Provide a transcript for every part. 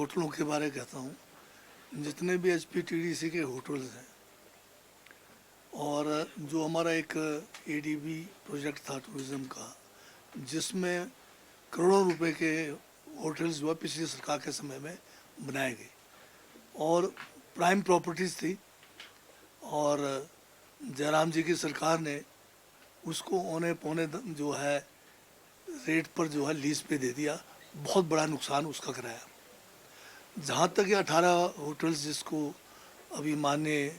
होटलों के बारे में कहता हूँ। जितने भी एचपीटीडीसी के होटल्स हैं और जो हमारा एक एडीबी प्रोजेक्ट था टूरिज़्म का, जिसमें करोड़ों रुपए के होटल्स जो है पिछली सरकार के समय में बनाए गए और प्राइम प्रॉपर्टीज़ थी, और जयराम जी की सरकार ने उसको औने पौने जो है रेट पर जो है लीज पे दे दिया। बहुत बड़ा नुकसान उसका कराया। जहाँ तक ये 18 होटल्स जिसको अभी माननीय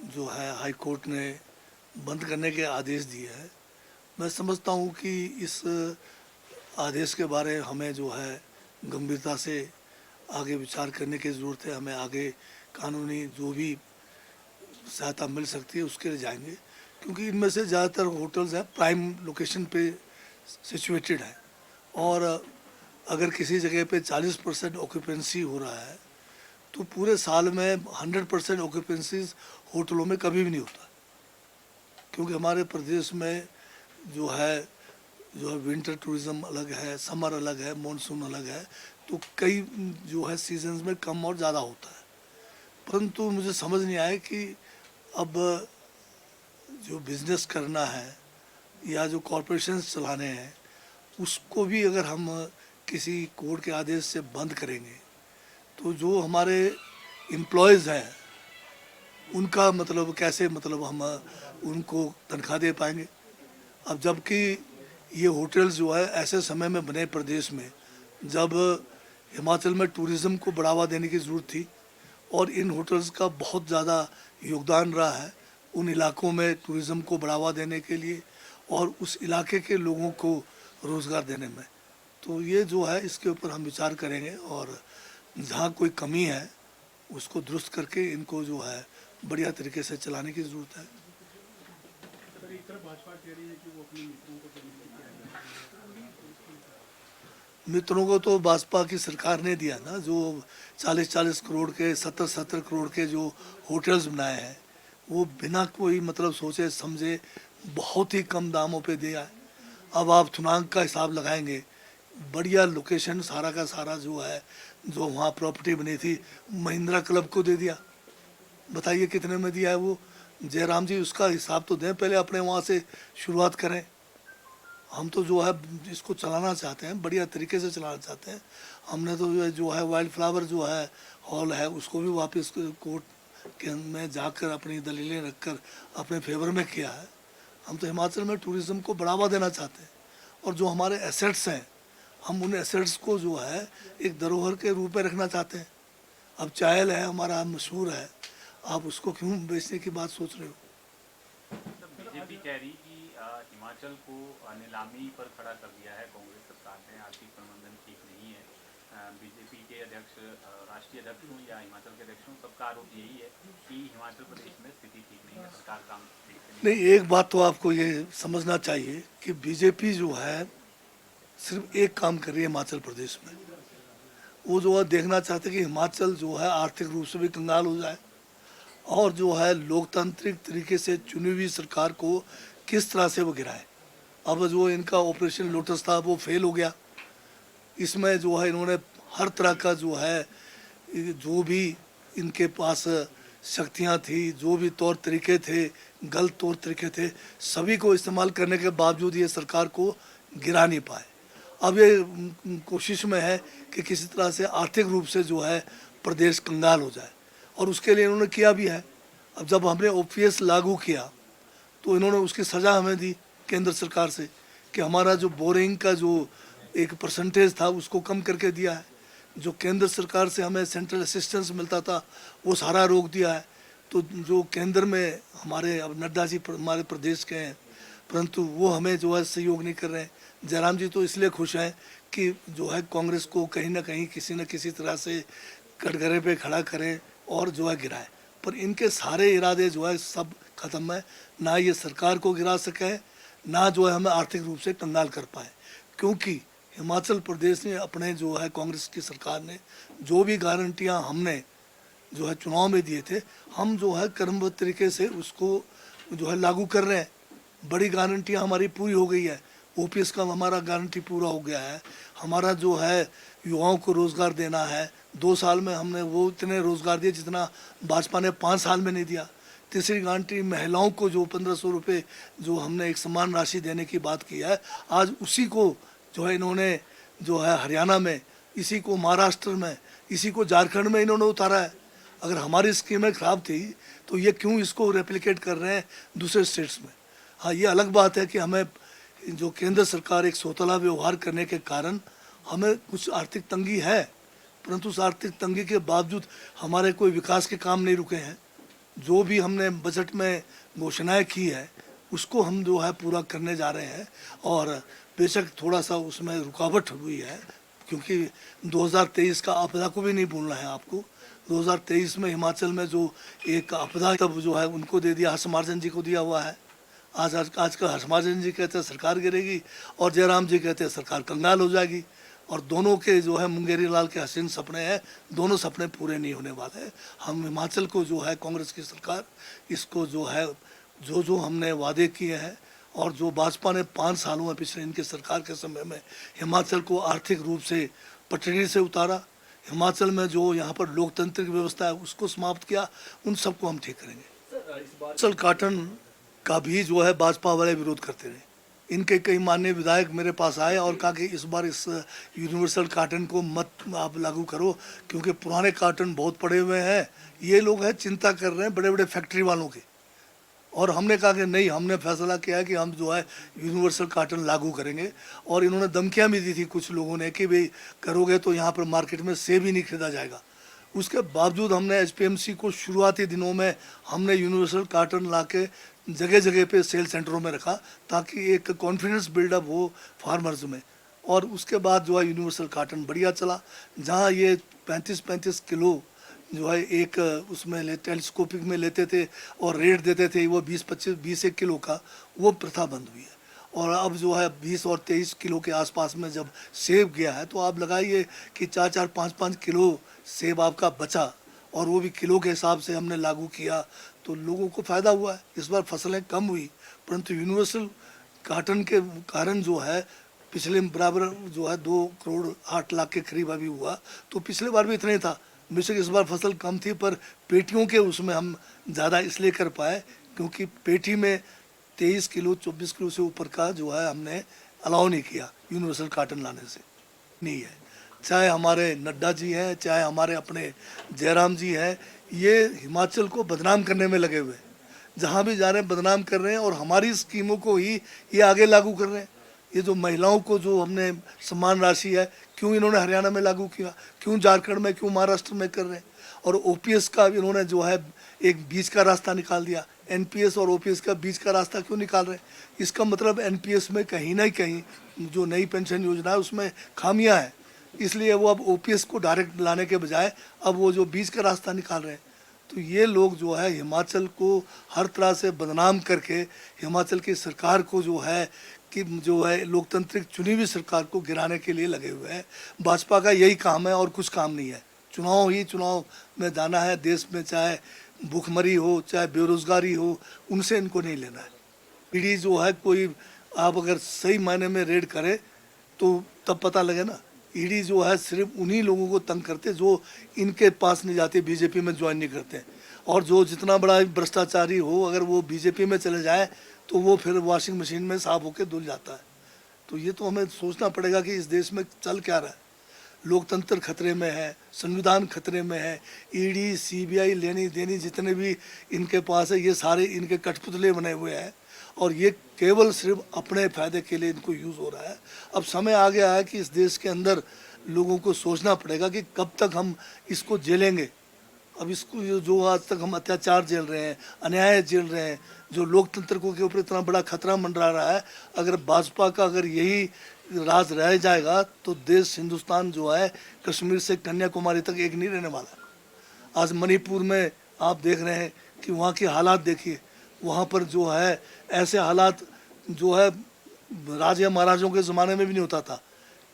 जो है हाई कोर्ट ने बंद करने के आदेश दिए हैं, मैं समझता हूँ कि इस आदेश के बारे हमें जो है गंभीरता से आगे विचार करने की ज़रूरत है। हमें आगे कानूनी जो भी सहायता मिल सकती है उसके लिए जाएंगे, क्योंकि इनमें से ज़्यादातर होटल्स हैं प्राइम लोकेशन पे सिचुएटेड है, और अगर किसी जगह पे 40% ऑक्यूपेंसी हो रहा है तो पूरे साल में 100% ऑक्यूपेंसीज होटलों में कभी भी नहीं होता, क्योंकि हमारे प्रदेश में जो है विंटर टूरिज़्म अलग है, समर अलग है, मॉनसून अलग है, तो कई जो है सीजन्स में कम और ज़्यादा होता है। परंतु मुझे समझ नहीं आया कि अब जो बिज़नेस करना है या जो कॉरपोरेशंस चलाने हैं उसको भी अगर हम किसी कोर्ट के आदेश से बंद करेंगे तो जो हमारे एम्प्लॉयज़ हैं उनका मतलब कैसे मतलब हम उनको तनख्वाह दे पाएंगे। अब जबकि ये होटल्स जो है ऐसे समय में बने प्रदेश में जब हिमाचल में टूरिज़्म को बढ़ावा देने की ज़रूरत थी, और इन होटल्स का बहुत ज़्यादा योगदान रहा है उन इलाकों में टूरिज़्म को बढ़ावा देने के लिए और उस इलाके के लोगों को रोज़गार देने में। तो ये जो है इसके ऊपर हम विचार करेंगे, और जहाँ कोई कमी है उसको दुरुस्त करके इनको जो है बढ़िया तरीके से चलाने की ज़रूरत है। मित्रों को तो भाजपा की सरकार ने दिया ना, जो 40-40 करोड़ के 70-70 करोड़ के जो होटल्स बनाए हैं वो बिना कोई मतलब सोचे समझे बहुत ही कम दामों पे दिया है। अब आप थुनांग का हिसाब लगाएंगे, बढ़िया लोकेशन सारा का सारा जो है जो वहाँ प्रॉपर्टी बनी थी महिंद्रा क्लब को दे दिया। बताइए कितने में दिया है वो। जयराम जी उसका हिसाब तो दें, पहले अपने वहाँ से शुरुआत करें। हम तो जो है इसको चलाना चाहते हैं, बढ़िया तरीके से चलाना चाहते हैं। हमने तो जो है वाइल्ड फ्लावर जो है हॉल है उसको भी वापस कोर्ट के में जाकर अपनी दलीलें रखकर अपने फेवर में किया है। हम तो हिमाचल में टूरिज़्म को बढ़ावा देना चाहते हैं, और जो हमारे एसेट्स हैं हम उन एसेट्स को जो है एक धरोहर के रूप में रखना चाहते हैं। अब चायल है हमारा मशहूर है, आप उसको क्यों बेचने की बात सोच रहे हो? बीजेपी कह रही कि हिमाचल को नीलामी पर खड़ा कर दिया है कांग्रेस सरकार ने, आर्थिक प्रबंधन ठीक नहीं है। बीजेपी के अध्यक्ष, राष्ट्रीय अध्यक्ष हों या हिमाचल के अध्यक्ष हों, सबका आरोप यही है कि हिमाचल प्रदेश में स्थिति ठीक नहीं है, सरकार काम ठीक से नहीं, एक बात तो आपको ये समझना चाहिए कि बीजेपी जो है सिर्फ एक काम कर रही है हिमाचल प्रदेश में। वो जो है देखना चाहते हैं कि हिमाचल जो है आर्थिक रूप से भी कंगाल हो जाए, और जो है लोकतांत्रिक तरीके से चुनी हुई सरकार को किस तरह से वो गिराए। अब जो इनका ऑपरेशन लोटस था वो फेल हो गया। इसमें जो है इन्होंने हर तरह का जो है जो भी इनके पास शक्तियाँ थी, जो भी तौर तरीके थे, गलत तौर तरीके थे, सभी को इस्तेमाल करने के बावजूद ये सरकार को गिरा नहीं पाए। अब ये कोशिश में है कि किसी तरह से आर्थिक रूप से जो है प्रदेश कंगाल हो जाए, और उसके लिए इन्होंने किया भी है। अब जब हमने ओपीएस लागू किया तो इन्होंने उसकी सज़ा हमें दी केंद्र सरकार से कि हमारा जो बोरिंग का जो एक परसेंटेज था उसको कम करके दिया है। जो केंद्र सरकार से हमें सेंट्रल असिस्टेंस मिलता था वो सारा रोक दिया है। तो जो केंद्र में हमारे अब नड्डा जी हमारे प्रदेश के हैं, परंतु वो हमें जो है सहयोग नहीं कर रहे हैं। जयराम जी तो इसलिए खुश हैं कि जो है कांग्रेस को कहीं ना कहीं किसी न किसी तरह से कटघरे पे खड़ा करें और जो है गिराए, पर इनके सारे इरादे जो है सब खत्म है। ना ये सरकार को गिरा सके, ना जो है हमें आर्थिक रूप से कंगाल कर पाए, क्योंकि हिमाचल प्रदेश ने अपने जो है कांग्रेस की सरकार ने जो भी गारंटियां हमने जो है चुनाव में दिए थे, हम जो है क्रमबद्ध तरीके से उसको जो है लागू कर रहे हैं। बड़ी गारंटियां हमारी पूरी हो गई है, ओपीएस का हमारा गारंटी पूरा हो गया है। हमारा जो है युवाओं को रोज़गार देना है, 2 साल में हमने वो इतने रोज़गार दिए जितना भाजपा ने 5 साल में नहीं दिया। तीसरी गारंटी महिलाओं को जो 1500 रुपये जो हमने एक समान राशि देने की बात की है, आज उसी को जो है इन्होंने जो है हरियाणा में, इसी को महाराष्ट्र में, इसी को झारखंड में इन्होंने उतारा है। अगर हमारी स्कीमें ख़राब थी तो ये क्यों इसको रेप्लिकेट कर रहे हैं दूसरे स्टेट्स में। हाँ, ये अलग बात है कि हमें जो केंद्र सरकार एक सौतला व्यवहार करने के कारण हमें कुछ आर्थिक तंगी है, परंतु उस आर्थिक तंगी के बावजूद हमारे कोई विकास के काम नहीं रुके हैं। जो भी हमने बजट में घोषणाएं की है उसको हम जो है पूरा करने जा रहे हैं। और बेशक थोड़ा सा उसमें रुकावट हुई है, क्योंकि 2023 का आपदा को भी नहीं भूलना है आपको। 2023 में हिमाचल में जो एक आपदा तब जो है उनको दे दिया, हर्षमार्जन जी को दिया हुआ है। आज का हर्षमार्जन जी कहते हैं सरकार गिरेगी और जयराम जी कहते हैं सरकार कंगाल हो जाएगी। और दोनों के जो है मुंगेरी लाल के हसीन सपने हैं, दोनों सपने पूरे नहीं होने वाले हैं। हम हिमाचल को जो है कांग्रेस की सरकार इसको जो है जो हमने वादे किए हैं और जो भाजपा ने 5 सालों में पिछले इनके सरकार के समय में हिमाचल को आर्थिक रूप से पटरी से उतारा, हिमाचल में जो यहाँ पर लोकतांत्रिक व्यवस्था है उसको समाप्त किया, उन सबको हम ठीक करेंगे। हिमाचल काटन का भी जो है भाजपा वाले विरोध करते रहे। इनके कई माननीय विधायक मेरे पास आए और कहा कि इस बार इस यूनिवर्सल कार्टन को मत आप लागू करो, क्योंकि पुराने कार्टन बहुत पड़े हुए हैं। ये लोग हैं चिंता कर रहे हैं बड़े बड़े फैक्ट्री वालों की। और हमने कहा कि नहीं, हमने फैसला किया है कि हम जो है यूनिवर्सल कार्टन लागू करेंगे। और इन्होंने धमकियाँ भी दी थी कुछ लोगों ने कि भाई करोगे तो यहाँ पर मार्केट में सेब ही नहीं खरीदा जाएगा। उसके बावजूद हमने एचपीएमसी को शुरुआती दिनों में हमने यूनिवर्सल कार्टन ला के जगह जगह पे सेल सेंटरों में रखा, ताकि एक कॉन्फिडेंस बिल्डअप हो फार्मर्स में। और उसके बाद जो है यूनिवर्सल कार्टन बढ़िया चला। जहाँ ये 35-35 किलो जो है एक उसमें टेलीस्कोपिक में लेते थे और रेट देते थे वो 20-25-20 किलो का, वो प्रथा बंद हुई है। और अब जो है 20 और 23 किलो के आसपास में जब सेब गया है, तो आप लगाइए कि 4-4, 5-5 किलो सेब आपका बचा, और वो भी किलो के हिसाब से हमने लागू किया, तो लोगों को फ़ायदा हुआ है। इस बार फसलें कम हुई, परंतु यूनिवर्सल कार्टन के कारण जो है पिछले बराबर जो है 2 करोड़ 8 लाख के करीब अभी हुआ। तो पिछले बार भी इतना ही था। बेशक इस बार फसल कम थी, पर पेटियों के उसमें हम ज़्यादा इसलिए कर पाए क्योंकि पेटी में 23 किलो 24 किलो से ऊपर का जो है हमने अलाउ नहीं किया यूनिवर्सल कार्टन लाने से। नहीं है, चाहे हमारे नड्डा जी हैं, चाहे हमारे अपने जयराम जी हैं, ये हिमाचल को बदनाम करने में लगे हुए हैं। जहाँ भी जा रहे हैं बदनाम कर रहे हैं और हमारी स्कीमों को ही ये आगे लागू कर रहे हैं। ये जो महिलाओं को जो हमने सम्मान राशि है, क्यों इन्होंने हरियाणा में लागू किया, क्यों झारखंड में, क्यों महाराष्ट्र में कर रहे हैं। और ओपीएस का इन्होंने जो है एक बीच का रास्ता निकाल दिया। एनपीएस और ओपीएस का बीच का रास्ता क्यों निकाल रहे हैं? इसका मतलब एनपीएस में कहीं ना कहीं जो नई पेंशन योजना है उसमें खामियां हैं, इसलिए वो अब ओपीएस को डायरेक्ट लाने के बजाय अब वो जो बीच का रास्ता निकाल रहे हैं। तो ये लोग जो है हिमाचल को हर तरह से बदनाम करके हिमाचल की सरकार को जो है कि जो है लोकतांत्रिक चुनी हुई सरकार को गिराने के लिए लगे हुए हैं। भाजपा का यही काम है और कुछ काम नहीं है। चुनाव में जाना है देश में, चाहे भूखमरी हो चाहे बेरोजगारी हो, उनसे इनको नहीं लेना है। ईडी जो है कोई आप अगर सही मायने में रेड करें तो तब पता लगे ना। ईडी जो है सिर्फ उन्हीं लोगों को तंग करते जो इनके पास नहीं जाते, बीजेपी में ज्वाइन नहीं करते। और जो जितना बड़ा भ्रष्टाचारी हो, अगर वो बीजेपी में चले जाए तो वो फिर वॉशिंग मशीन में साफ होकर धुल जाता है। तो ये तो हमें सोचना पड़ेगा कि इस देश में चल क्या रहा है। लोकतंत्र खतरे में है, संविधान खतरे में है। ईडी सीबीआई लेनी देनी जितने भी इनके पास है, ये सारे इनके कठपुतले बने हुए हैं और ये केवल सिर्फ अपने फायदे के लिए इनको यूज़ हो रहा है। अब समय आ गया है कि इस देश के अंदर लोगों को सोचना पड़ेगा कि कब तक हम इसको झेलेंगे। अब इसको जो आज तक हम अत्याचार झेल रहे हैं, अन्याय झेल रहे हैं, जो लोकतंत्र को के ऊपर इतना बड़ा खतरा मंडरा रहा है, अगर भाजपा का अगर यही राज रह जाएगा तो देश हिंदुस्तान जो है कश्मीर से कन्याकुमारी तक एक नहीं रहने वाला। आज मणिपुर में आप देख रहे हैं कि वहाँ के हालात देखिए। वहाँ पर जो है ऐसे हालात जो है राजा महाराजों के ज़माने में भी नहीं होता था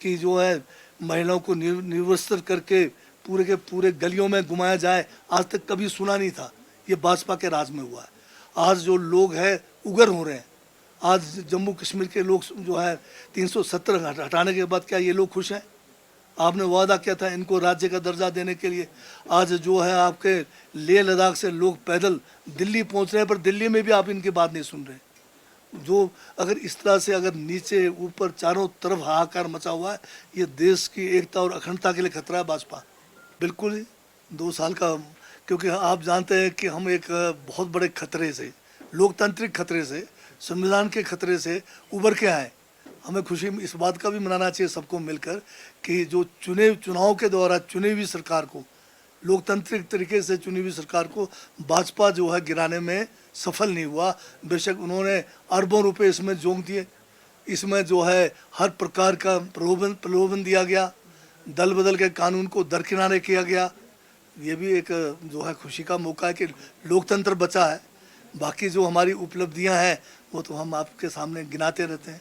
कि जो है महिलाओं को निर्वस्त्र करके पूरे के पूरे गलियों में घुमाया जाए। आज तक कभी सुना नहीं था, ये भाजपा के राज में हुआ है। आज जो लोग हैं उग्र हो रहे हैं आज जम्मू कश्मीर के लोग जो है 370 हटाने के बाद क्या ये लोग खुश हैं? आपने वादा किया था इनको राज्य का दर्जा देने के लिए। आज जो है आपके लेह लद्दाख से लोग पैदल दिल्ली पहुंच रहे हैं, पर दिल्ली में भी आप इनकी बात नहीं सुन रहे। जो अगर इस तरह से अगर नीचे ऊपर चारों तरफ हाहाकार मचा हुआ है, ये देश की एकता और अखंडता के लिए खतरा है भाजपा। बिल्कुल ही 2 साल का, क्योंकि आप जानते हैं कि हम एक बहुत बड़े खतरे से, लोकतांत्रिक खतरे से, संविधान के खतरे से उभर के आए। हमें खुशी इस बात का भी मनाना चाहिए सबको मिलकर कि जो चुनाव के द्वारा चुनी हुई सरकार को, लोकतांत्रिक तरीके से चुनी हुई सरकार को भाजपा जो है गिराने में सफल नहीं हुआ। बेशक उन्होंने अरबों रुपए इसमें झोंक दिए, इसमें जो है हर प्रकार का प्रलोभन दिया गया, दल बदल के कानून को दरकिनारे किया गया। ये भी एक जो है खुशी का मौका है कि लोकतंत्र बचा है। बाकी जो हमारी उपलब्धियां हैं वो तो हम आपके सामने गिनाते रहते हैं।